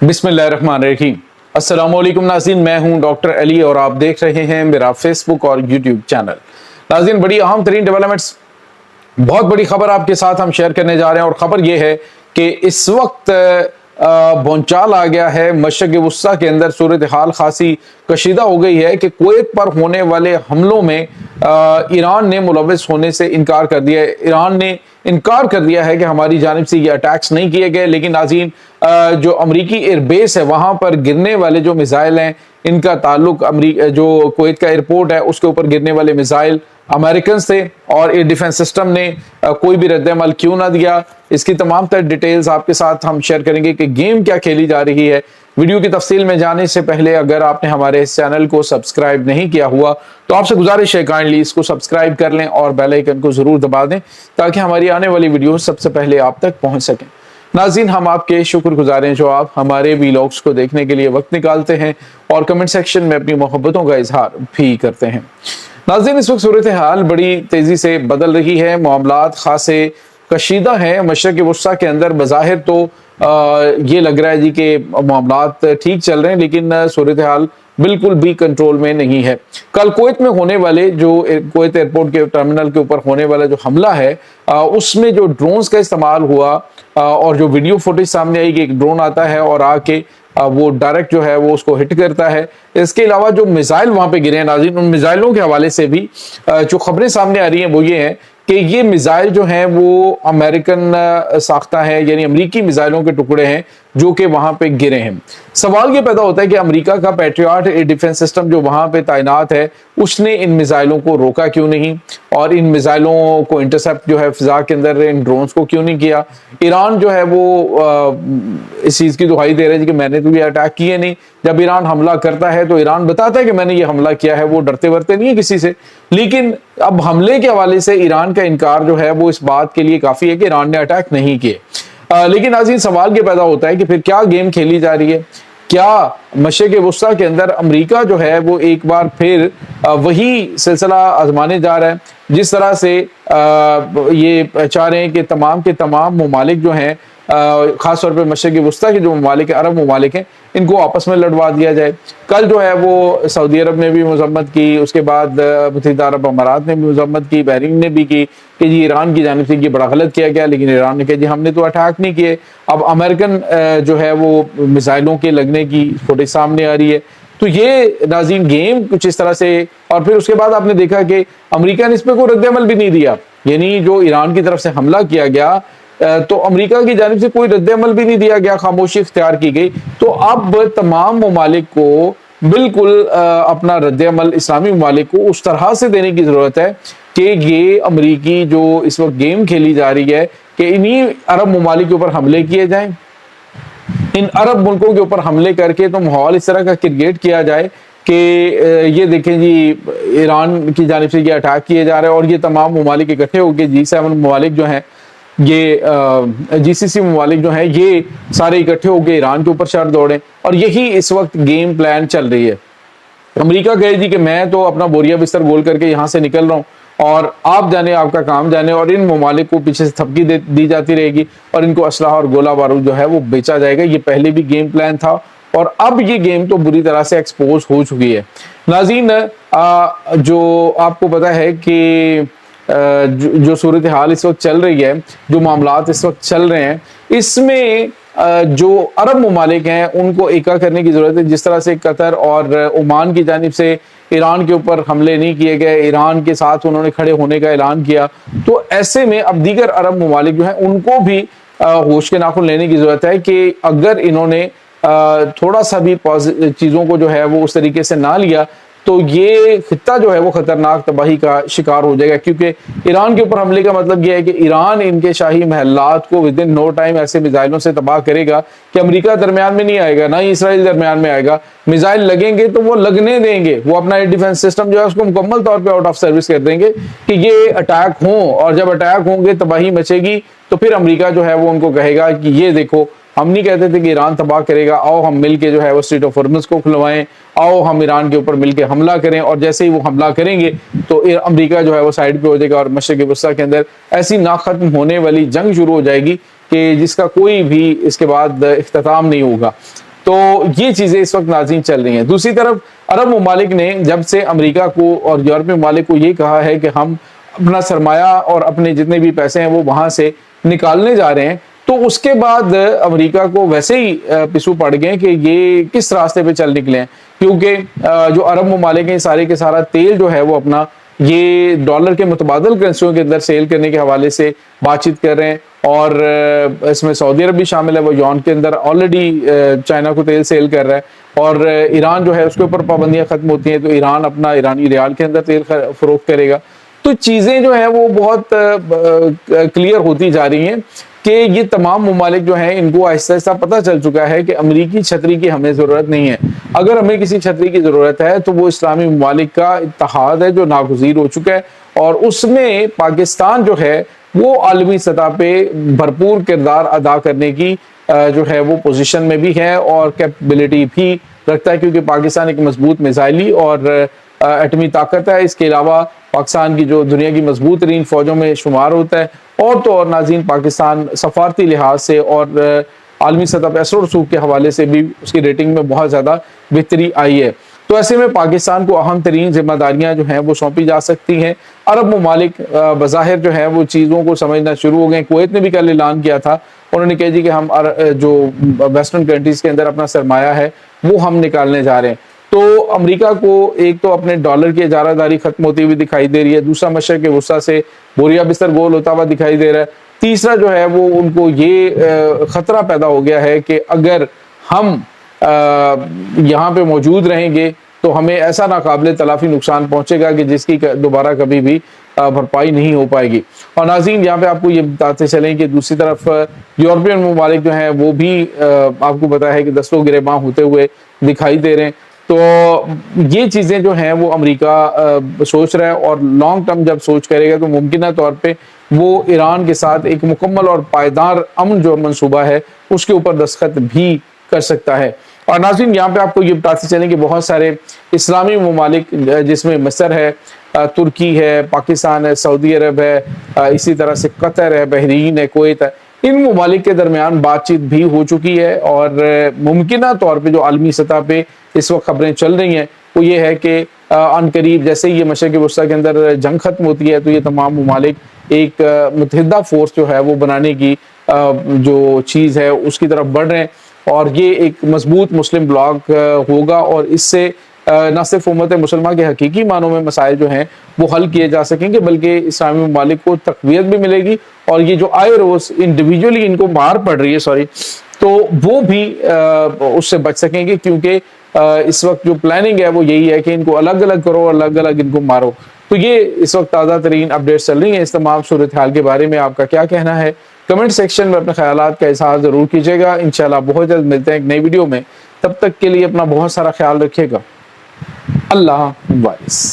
बिस्मिल्लाहिर्रहमानिर्रहीम। अस्सलाम वालेकुम नाज़रीन, मैं हूं डॉक्टर अली और आप देख रहे हैं मेरा फेसबुक और यूट्यूब चैनल। नाज़रीन, बड़ी अहम तरीन डेवलपमेंट्स, बहुत बड़ी खबर आपके साथ हम शेयर करने जा रहे हैं और खबर यह है कि इस वक्त भूचाल आ गया है। मशरक़ वस्ता के अंदर सूरत हाल खासी कशीदा हो गई है कि कुवैत पर होने वाले हमलों में ईरान ने मुलव्वस होने से इनकार कर दिया है। ईरान ने इनकार कर दिया है कि हमारी जानिब से ये अटैक्स नहीं किए गए, लेकिन नाज़रीन जो अमरीकी एयरबेस है वहां पर गिरने वाले जो मिसाइल हैं इनका ताल्लुक जो कुवैत का एयरपोर्ट है उसके ऊपर गिरने वाले मिसाइल अमेरिकन थे और एयर डिफेंस सिस्टम ने कोई भी रद्द-ए-अमल क्यों ना दिया। इसकी तमाम तर डिटेल्स आपके साथ हम शेयर करेंगे कि गेम क्या खेली जा रही है। वीडियो की तफसील में जाने से पहले अगर आपने हमारे इस चैनल को सब्सक्राइब नहीं किया हुआ तो आपसे गुजारिश है काइंडली इसको सब्सक्राइब कर लें और बेल आइकन को जरूर दबा दें ताकि हमारी आने वाली वीडियो सबसे पहले आप तक पहुंच सकें। नाज़रीन, हम आपके शुक्रगुजार हैं जो आप हमारे वीलॉग्स को देखने के लिए वक्त निकालते हैं और कमेंट सेक्शन में अपनी मोहब्बतों का इजहार भी करते हैं। नाज़रीन, इस वक्त सूरत हाल बड़ी तेजी से बदल रही है, मामलात खासे कशीदा हैं। मशरक़ वस्ता के अंदर बज़ाहिर तो ये लग रहा है जी कि मामलात ठीक चल रहे हैं, लेकिन सूरत हाल बिल्कुल भी कंट्रोल में नहीं है। कल कुवैत में होने वाले जो कुवैत एयरपोर्ट के टर्मिनल के ऊपर होने वाला जो हमला है उसमें जो ड्रोन्स का इस्तेमाल हुआ और जो वीडियो फुटेज सामने आई कि एक ड्रोन आता है और आके वो डायरेक्ट जो है वो उसको हिट करता है। इसके अलावा जो मिसाइल वहां पे गिरे हैं नाज़रीन, उन मिसाइलों के हवाले से भी जो खबरें सामने आ रही हैं वो ये हैं कि ये मिसाइल जो हैं वो अमेरिकन साख्ता है, यानी अमरीकी मिसाइलों के टुकड़े हैं जो कि वहां पे गिरे हैं। सवाल ये पैदा होता है कि अमेरिका का पैट्रियट एयर डिफेंस सिस्टम जो वहां पे तैनात है उसने इन मिसाइलों को रोका क्यों नहीं और इन मिसाइलों को इंटरसेप्ट जो है फिजा के अंदर इन ड्रोन्स को क्यों नहीं किया। ईरान जो है वो इस चीज की दुहाई दे रहा है कि मैंने तो ये अटैक किए नहीं। जब ईरान हमला करता है तो ईरान बताता है कि मैंने ये हमला किया है, वो डरते वरते नहीं है किसी से। लेकिन अब हमले के हवाले से ईरान का इनकार जो है वो इस बात के लिए काफी है कि ईरान ने अटैक नहीं किए। लेकिन नाज़रीन, सवाल ये पैदा होता है कि फिर क्या गेम खेली जा रही है। क्या मशरक़ वस्ता के अंदर अमेरिका जो है वो एक बार फिर वही सिलसिला आजमाने जा रहा है जिस तरह से ये चाह रहे हैं कि तमाम के तमाम ममालिक जो हैं खास तौर पे मशरक़ वस्ता के जो ममालिक अरब ममालिक हैं इनको आपस में लड़वा दिया जाए। कल जो है वो सऊदी अरब ने भी मजम्मत की, उसके बाद मुत्तहिदा अरब अमारात ने भी मजम्मत की, बहरीन ने भी की कि जी ईरान की जानिब से ये बड़ा गलत किया गया, लेकिन ईरान ने कहा जी हमने तो अटैक नहीं किए। अब अमेरिकन जो है वो मिसाइलों के लगने की फुटेज सामने आ रही है। तो ये नाज़रीन गेम कुछ इस तरह से, और फिर उसके बाद आपने देखा कि अमेरिका ने इस पर कोई रद्द-ए-अमल भी नहीं दिया, यानी जो ईरान की तरफ से हमला किया गया तो अमेरिका की जानिब से कोई रद्द-ए-अमल भी नहीं दिया गया, खामोशी इख्तियार की गई। तो अब तमाम ममालिक को बिल्कुल अपना रद्द-ए-अमल इस्लामी ममालिक को उस तरह से देने की जरूरत है कि ये अमरीकी जो इस वक्त गेम खेली जा रही है कि इन्हीं अरब ममालिक के ऊपर हमले किए जाएं, इन अरब मुल्कों के ऊपर हमले करके तो माहौल इस तरह का क्रिएट किया जाए कि ये देखें जी ईरान की जानिब से ये अटैक किए जा रहे हैं और ये तमाम ममालिक इकट्ठे होकर G7 ममालिक जो हैं, ये GCC ममालिक जो हैं, ये सारे इकट्ठे होकर ईरान के ऊपर शर दौड़े। और यही इस वक्त गेम प्लान चल रही है। अमेरिका कहे जी कि मैं तो अपना बोरिया बिस्तर गोल करके यहाँ से निकल रहा हूँ और आप जाने, आपका काम जाने, और इन ममालिक को पीछे से थपकी दी जाती रहेगी और इनको असलाह और गोला बारूद जो है वो बेचा जाएगा। ये पहले भी गेम प्लान था और अब ये गेम तो बुरी तरह से एक्सपोज हो चुकी है। नाज़रीन, जो आपको पता है कि जो सूरत हाल इस वक्त चल रही है, जो मामलात इस वक्त चल रहे हैं, इसमें जो अरब ममालिक हैं उनको एका करने की जरूरत है। जिस तरह से कतर और ओमान की जानिब से ईरान के ऊपर हमले नहीं किए गए, ईरान के साथ उन्होंने खड़े होने का ऐलान किया, तो ऐसे में अब दीगर अरब ममालिक जो हैं उनको भी होश के नाखुन लेने की जरूरत है कि अगर इन्होंने थोड़ा सा भी चीज़ों को जो है वो उस तरीके से ना लिया तो ये खित्ता जो है वो खतरनाक तबाही का शिकार हो जाएगा। क्योंकि ईरान के ऊपर हमले का मतलब यह है कि ईरान इनके शाही महलात को विद इन नो टाइम ऐसे मिसाइलों से तबाह करेगा कि अमेरिका दरमियान में नहीं आएगा, ना ही इसराइल दरमियान में आएगा। मिसाइल लगेंगे तो वो लगने देंगे, वो अपना एयर डिफेंस सिस्टम जो है उसको मुकम्मल तौर पर आउट ऑफ सर्विस कर देंगे कि ये अटैक हों, और जब अटैक होंगे तबाही मचेगी तो फिर अमेरिका जो है वो उनको कहेगा कि ये देखो हम नहीं कहते थे कि ईरान तबाह करेगा, आओ हम मिलके जो है वो स्ट्रेट ऑफ हॉर्मुज़ को खुलवाएं, आओ हम ईरान के ऊपर मिलके हमला करें। और जैसे ही वो हमला करेंगे तो अमेरिका जो है वो साइड पे हो जाएगा और मशरक़ वस्ता के अंदर ऐसी ना खत्म होने वाली जंग शुरू हो जाएगी कि जिसका कोई भी इसके बाद इख्तिताम नहीं होगा। تو یہ چیزیں اس وقت ناظرین چل رہی ہیں. دوسری طرف عرب ممالک نے جب سے امریکہ کو اور یورپی ممالک کو یہ کہا ہے کہ ہم اپنا سرمایہ اور اپنے جتنے بھی پیسے ہیں وہ وہاں سے نکالنے جا رہے ہیں، تو اس کے بعد امریکہ کو ویسے ہی پسو پڑ گئے کہ یہ کس راستے پہ چل نکلے ہیں، کیونکہ جو عرب ممالک ہیں سارے کے سارا تیل جو ہے وہ اپنا یہ ڈالر کے متبادل کرنسیوں کے اندر سیل کرنے کے حوالے سے بات چیت کر رہے ہیں، اور اس میں سعودی عرب بھی شامل ہے، وہ یون کے اندر آلریڈی چائنا کو تیل سیل کر رہا ہے، اور ایران جو ہے اس کے اوپر پابندیاں ختم ہوتی ہیں تو ایران اپنا ایرانی ریال کے اندر تیل فروخت کرے گا. تو چیزیں جو ہیں وہ بہت کلیئر ہوتی جا رہی ہیں کہ یہ تمام ممالک جو ہیں ان کو آہستہ آہستہ پتہ چل چکا ہے کہ امریکی چھتری کی ہمیں ضرورت نہیں ہے. اگر ہمیں کسی چھتری کی ضرورت ہے تو وہ اسلامی ممالک کا اتحاد ہے جو ناگزیر ہو چکا ہے، اور اس میں پاکستان جو ہے وہ عالمی سطح پہ بھرپور کردار ادا کرنے کی جو ہے وہ پوزیشن میں بھی ہے اور کیپبلٹی بھی رکھتا ہے، کیونکہ پاکستان ایک مضبوط میزائلی اور ایٹمی طاقت ہے. اس کے علاوہ پاکستان کی جو دنیا کی مضبوط ترین فوجوں میں شمار ہوتا ہے، اور تو اور ناظرین پاکستان سفارتی لحاظ سے اور عالمی سطح پہ اثر و رسوخ کے حوالے سے بھی اس کی ریٹنگ میں بہت زیادہ بہتری آئی ہے. تو ایسے میں پاکستان کو اہم ترین ذمہ داریاں جو ہیں وہ سونپی جا سکتی ہیں. عرب ممالک بظاہر جو ہے وہ چیزوں کو سمجھنا شروع ہو گئے. کویت نے بھی کل اعلان کیا تھا، انہوں نے کہا جی کہ ہم جو ویسٹرن کنٹریز کے اندر اپنا سرمایہ ہے وہ ہم نکالنے جا رہے ہیں. تو امریکہ کو ایک تو اپنے ڈالر کی اجارہ داری ختم ہوتی ہوئی دکھائی دے رہی ہے، دوسرا مشرق وسطیٰ سے بوریا بستر گول ہوتا ہوا دکھائی دے رہا ہے، تیسرا جو ہے وہ ان کو یہ خطرہ پیدا ہو گیا ہے کہ اگر ہم یہاں پہ موجود رہیں گے تو ہمیں ایسا ناقابل تلافی نقصان پہنچے گا کہ جس کی دوبارہ کبھی بھی بھرپائی نہیں ہو پائے گی. اور ناظرین یہاں پہ آپ کو یہ بتاتے چلیں کہ دوسری طرف یورپین ممالک جو ہیں وہ بھی آپ کو پتا ہے کہ دستوں گریباں ہوتے ہوئے دکھائی دے رہے ہیں. تو یہ چیزیں جو ہیں وہ امریکہ سوچ رہا ہے، اور لانگ ٹرم جب سوچ کرے گا تو ممکنہ طور پہ وہ ایران کے ساتھ ایک مکمل اور پائیدار امن جو منصوبہ ہے اس کے اوپر دستخط بھی کر سکتا ہے. اور ناظرین یہاں پہ آپ کو یہ بتاتے چلیں کہ بہت سارے اسلامی ممالک جس میں مصر ہے، ترکی ہے، پاکستان ہے، سعودی عرب ہے، اسی طرح سے قطر ہے، بحرین ہے، کویت ہے، ان ممالک کے درمیان بات چیت بھی ہو چکی ہے. اور ممکنہ طور پہ جو عالمی سطح پہ اس وقت خبریں چل رہی ہیں وہ یہ ہے کہ عن قریب جیسے ہی یہ مشرق وسطیٰ کے اندر جنگ ختم ہوتی ہے تو یہ تمام ممالک ایک متحدہ فورس جو ہے وہ بنانے کی جو چیز ہے اس کی طرف بڑھ رہے ہیں، اور یہ ایک مضبوط مسلم بلاک ہوگا، اور اس سے نہ صرف امت مسلمہ کے حقیقی معنوں میں مسائل جو ہیں وہ حل کیے جا سکیں گے، بلکہ اسلامی ممالک کو تقویت بھی ملے گی، اور یہ جو آئے روز انڈیویجولی ان کو مار پڑ رہی ہے تو وہ بھی اس سے بچ سکیں گے، کیونکہ اس وقت جو پلاننگ ہے وہ یہی ہے کہ ان کو الگ الگ کرو، الگ الگ ان کو مارو. تو یہ اس وقت تازہ ترین اپڈیٹس چل رہی ہیں. اس تمام صورتحال کے بارے میں آپ کا کیا کہنا ہے؟ کمنٹ سیکشن میں اپنے خیالات کا اظہار ضرور کیجیے گا. انشاءاللہ بہت جلد ملتے ہیں ایک نئی ویڈیو میں. تب تک کے لیے اپنا بہت سارا خیال رکھیے گا. اللہ حافظ.